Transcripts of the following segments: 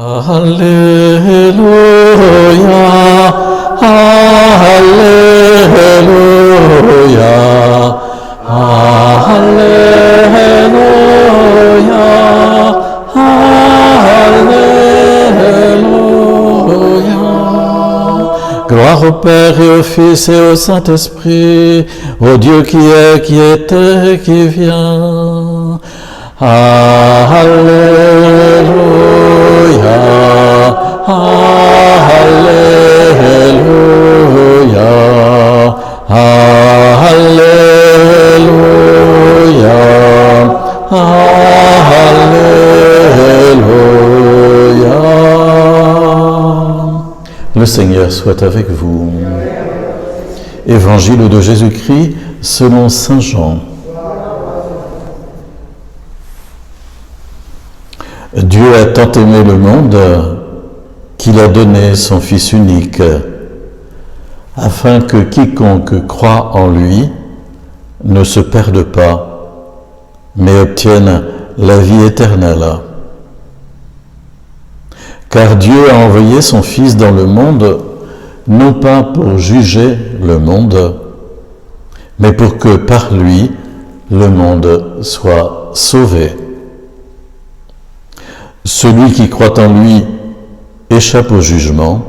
Alléluia, Alléluia, Alléluia, Alléluia. Gloire au Père et au Fils et au Saint-Esprit, au Dieu qui est, qui était et qui vient. Alléluia, Alléluia, Alléluia, Alléluia. Le Seigneur soit avec vous. Évangile de Jésus-Christ selon saint Jean. Dieu a tant aimé le monde qu'il a donné son Fils unique, afin que quiconque croit en lui ne se perde pas, mais obtienne la vie éternelle. Car Dieu a envoyé son Fils dans le monde, non pas pour juger le monde, mais pour que par lui, le monde soit sauvé. Celui qui croit en lui échappe au jugement.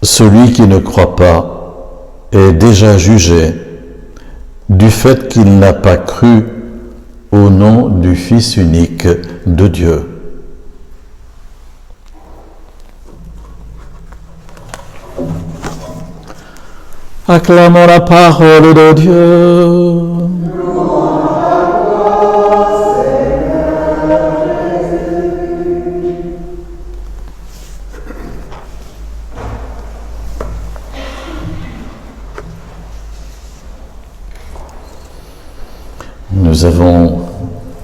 Celui qui ne croit pas est déjà jugé du fait qu'il n'a pas cru au nom du Fils unique de Dieu. Acclamons la parole de Dieu. Nous avons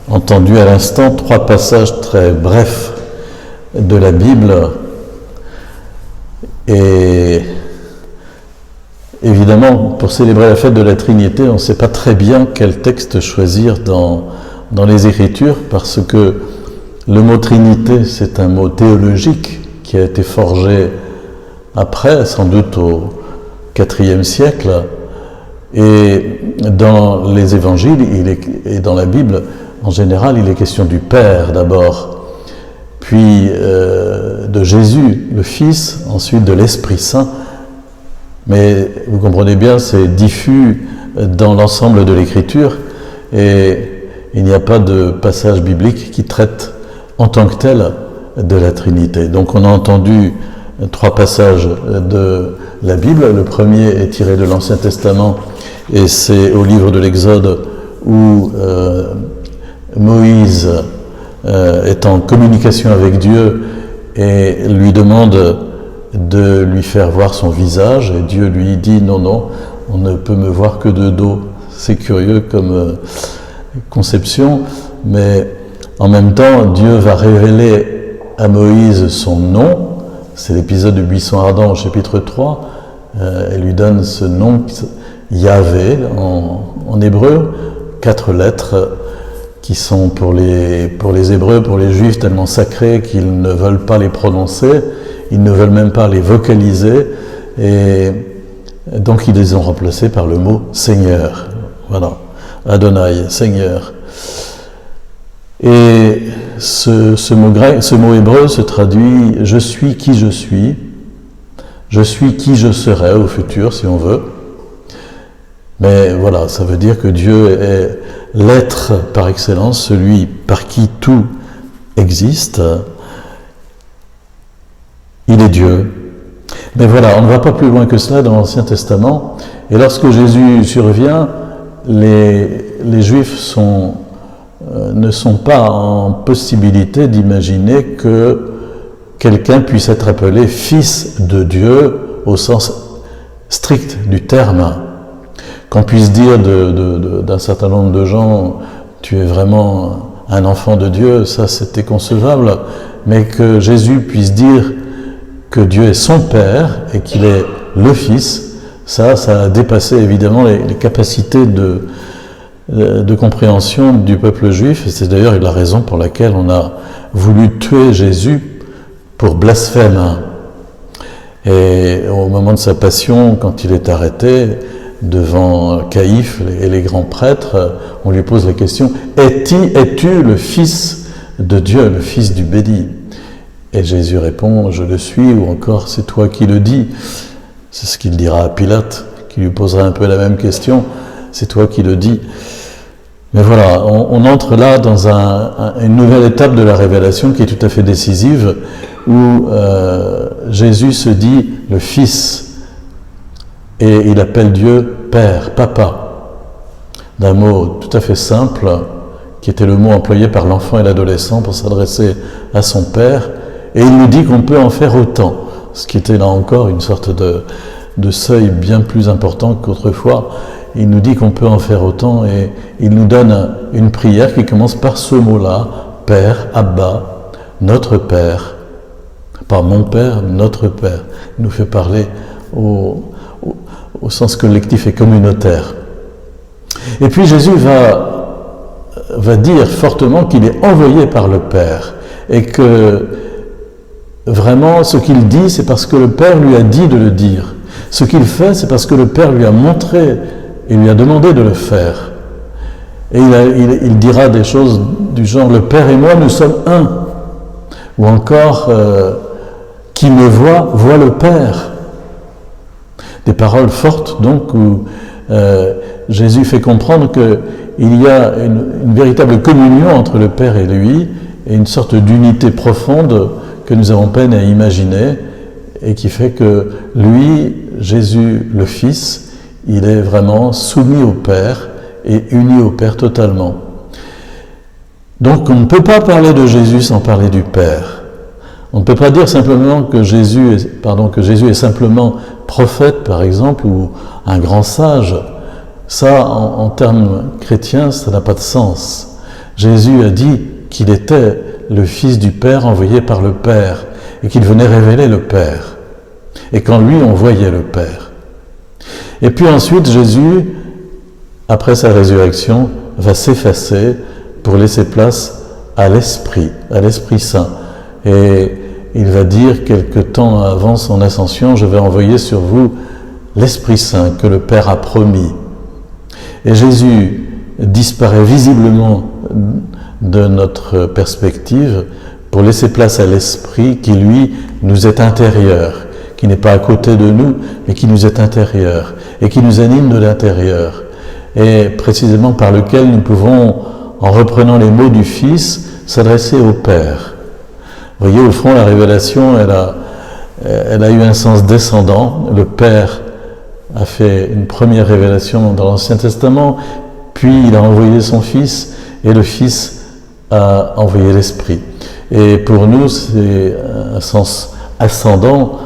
entendu à l'instant 3 passages très brefs de la Bible et évidemment pour célébrer la fête de la Trinité on ne sait pas très bien quel texte choisir dans les Écritures parce que le mot Trinité c'est un mot théologique qui a été forgé après, sans doute au IVe siècle. Et dans les évangiles et dans la Bible, en général, il est question du Père d'abord, puis de Jésus, le Fils, ensuite de l'Esprit Saint. Mais vous comprenez bien, c'est diffus dans l'ensemble de l'Écriture et il n'y a pas de passage biblique qui traite en tant que tel de la Trinité. Donc on a entendu 3 passages de la Bible. Le premier est tiré de l'Ancien Testament et c'est au livre de l'Exode où Moïse est en communication avec Dieu et lui demande de lui faire voir son visage et Dieu lui dit non, on ne peut me voir que de dos. C'est curieux comme conception, mais en même temps Dieu va révéler à Moïse son nom. C'est l'épisode du buisson ardent au chapitre 3. Elle lui donne ce nom Yahvé en hébreu, 4 lettres qui sont pour les Hébreux, pour les Juifs, tellement sacrées qu'ils ne veulent pas les prononcer, ils ne veulent même pas les vocaliser, et donc ils les ont remplacés par le mot Seigneur. Voilà, Adonai, Seigneur. Et ce mot hébreu se traduit « je suis qui je suis qui je serai au futur si on veut ». Mais voilà, ça veut dire que Dieu est l'être par excellence, celui par qui tout existe. Il est Dieu. Mais voilà, on ne va pas plus loin que cela dans l'Ancien Testament. Et lorsque Jésus survient, les Juifs ne sont pas en possibilité d'imaginer que quelqu'un puisse être appelé fils de Dieu au sens strict du terme. Qu'on puisse dire d'un certain nombre de gens, tu es vraiment un enfant de Dieu, ça c'était concevable, mais que Jésus puisse dire que Dieu est son Père et qu'il est le Fils, ça a dépassé évidemment les capacités de compréhension du peuple juif, et c'est d'ailleurs la raison pour laquelle on a voulu tuer Jésus pour blasphème. Et au moment de sa passion, quand il est arrêté devant Caïphe et les grands prêtres, on lui pose la question « Es-tu le Fils de Dieu, le Fils du béni ?» Et Jésus répond « Je le suis » ou encore « C'est toi qui le dis ». C'est ce qu'il dira à Pilate, qui lui posera un peu la même question « C'est toi qui le dis ». Mais voilà, on entre là dans une nouvelle étape de la révélation qui est tout à fait décisive, où Jésus se dit le Fils, et il appelle Dieu Père, Papa, d'un mot tout à fait simple, qui était le mot employé par l'enfant et l'adolescent pour s'adresser à son Père, et il nous dit qu'on peut en faire autant, ce qui était là encore une sorte de seuil bien plus important qu'autrefois. Il nous dit qu'on peut en faire autant et il nous donne une prière qui commence par ce mot-là, Père, Abba, notre Père. Pas mon Père, notre Père. Il nous fait parler au sens collectif et communautaire. Et puis Jésus va dire fortement qu'il est envoyé par le Père et que vraiment ce qu'il dit, c'est parce que le Père lui a dit de le dire. Ce qu'il fait, c'est parce que le Père lui a montré et lui a demandé de le faire. Et il dira des choses du genre « Le Père et moi, nous sommes un ». Ou encore « Qui me voit, voit le Père ». Des paroles fortes, donc, où Jésus fait comprendre qu'il y a une véritable communion entre le Père et lui, et une sorte d'unité profonde que nous avons peine à imaginer, et qui fait que lui, Jésus le Fils, il est vraiment soumis au Père et uni au Père totalement. Donc on ne peut pas parler de Jésus sans parler du Père. On ne peut pas dire simplement que Jésus est simplement prophète, par exemple, ou un grand sage. Ça, en termes chrétiens, ça n'a pas de sens. Jésus a dit qu'il était le Fils du Père envoyé par le Père et qu'il venait révéler le Père. Et qu'en lui, on voyait le Père. Et puis ensuite, Jésus, après sa résurrection, va s'effacer pour laisser place à l'Esprit Saint. Et il va dire quelque temps avant son ascension, je vais envoyer sur vous l'Esprit Saint que le Père a promis. Et Jésus disparaît visiblement de notre perspective pour laisser place à l'Esprit qui, lui, nous est intérieur, qui n'est pas à côté de nous, mais qui nous est intérieur et qui nous anime de l'intérieur, et précisément par lequel nous pouvons, en reprenant les mots du Fils, s'adresser au Père. Vous voyez, au fond, la révélation, elle a eu un sens descendant. Le Père a fait une première révélation dans l'Ancien Testament, puis il a envoyé son Fils, et le Fils a envoyé l'Esprit. Et pour nous, c'est un sens ascendant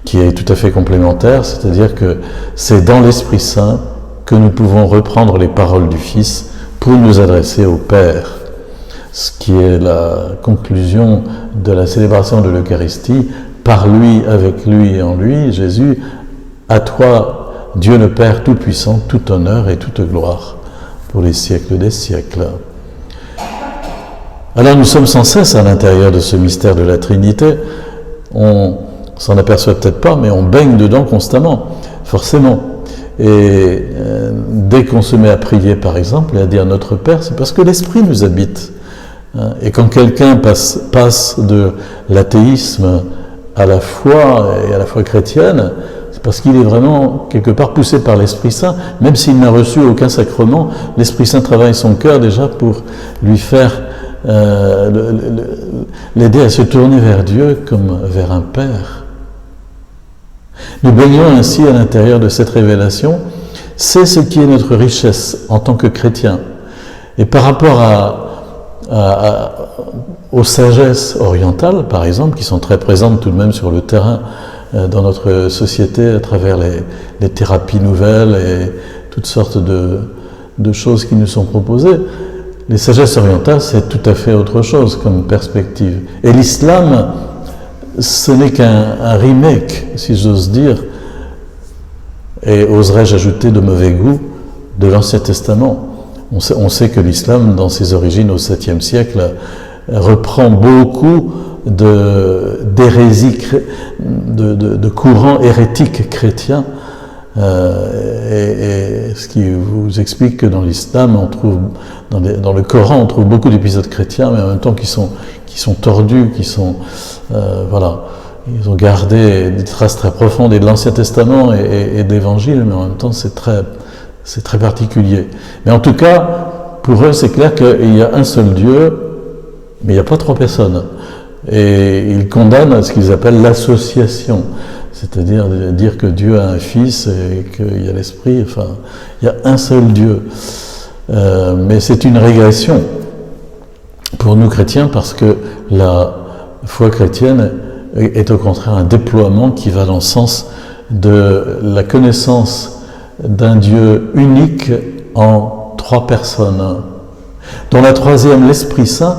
qui est tout à fait complémentaire, c'est-à-dire que c'est dans l'Esprit Saint que nous pouvons reprendre les paroles du Fils pour nous adresser au Père, ce qui est la conclusion de la célébration de l'Eucharistie. Par lui, avec lui et en lui, Jésus, à toi, Dieu le Père Tout-Puissant, tout honneur et toute gloire pour les siècles des siècles. Alors nous sommes sans cesse à l'intérieur de ce mystère de la Trinité. On s'en aperçoit peut-être pas, mais on baigne dedans constamment, forcément. Et dès qu'on se met à prier, par exemple, et à dire Notre Père, c'est parce que l'Esprit nous habite. Et quand quelqu'un passe de l'athéisme à la foi, et à la foi chrétienne, c'est parce qu'il est vraiment quelque part poussé par l'Esprit Saint, même s'il n'a reçu aucun sacrement, l'Esprit Saint travaille son cœur déjà pour lui faire l'aider à se tourner vers Dieu comme vers un Père. Nous baignons ainsi à l'intérieur de cette révélation. C'est ce qui est notre richesse en tant que chrétiens. Et par rapport aux sagesses orientales, par exemple, qui sont très présentes tout de même sur le terrain dans notre société à travers les thérapies nouvelles et toutes sortes de choses qui nous sont proposées, les sagesses orientales, c'est tout à fait autre chose comme perspective. Et l'islam, ce n'est qu'un remake, si j'ose dire, et oserais-je ajouter de mauvais goût, de l'Ancien Testament. On sait que l'islam, dans ses origines au 7e siècle, reprend beaucoup d'hérésies, de courants hérétiques chrétiens, et ce qui vous explique que dans l'islam, on trouve, dans le Coran, on trouve beaucoup d'épisodes chrétiens, mais en même temps qui sont tordus, voilà. Ils ont gardé des traces très profondes et de l'Ancien Testament et d'Évangile, mais en même temps c'est très particulier. Mais en tout cas, pour eux, c'est clair qu'il y a un seul Dieu, mais il n'y a pas trois personnes. Et ils condamnent ce qu'ils appellent l'association, c'est-à-dire dire que Dieu a un fils et qu'il y a l'esprit, enfin, il y a un seul Dieu. Mais c'est une régression pour nous chrétiens, parce que la foi chrétienne est au contraire un déploiement qui va dans le sens de la connaissance d'un Dieu unique en trois personnes, dont la troisième, l'Esprit Saint,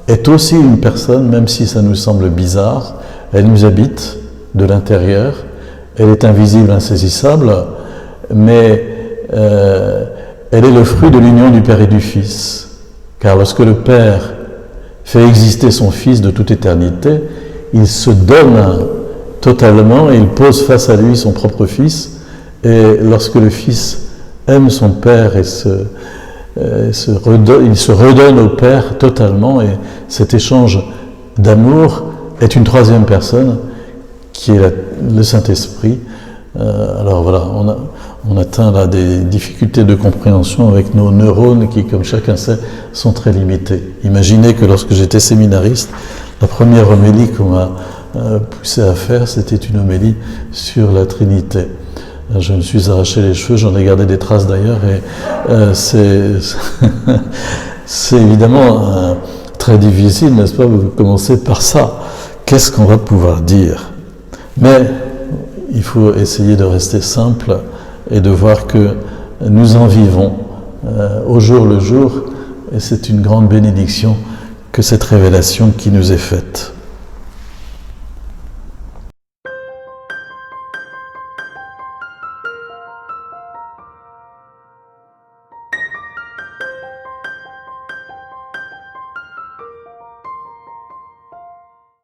est aussi une personne, même si ça nous semble bizarre. Elle nous habite de l'intérieur, elle est invisible, insaisissable, mais elle est le fruit de l'union du Père et du Fils. Car lorsque le Père fait exister son Fils de toute éternité, il se donne totalement et il pose face à lui son propre Fils. Et lorsque le Fils aime son Père et il se redonne au Père totalement, et cet échange d'amour est une troisième personne qui est le Saint-Esprit. Alors voilà, on atteint là des difficultés de compréhension avec nos neurones qui, comme chacun sait, sont très limités. Imaginez que lorsque j'étais séminariste, la première homélie qu'on m'a poussé à faire, c'était une homélie sur la Trinité. Je me suis arraché les cheveux, j'en ai gardé des traces d'ailleurs, et c'est évidemment très difficile, n'est-ce pas, vous commencez par ça. Qu'est-ce qu'on va pouvoir dire? Mais il faut essayer de rester simple et de voir que nous en vivons au jour le jour, et c'est une grande bénédiction que cette révélation qui nous est faite.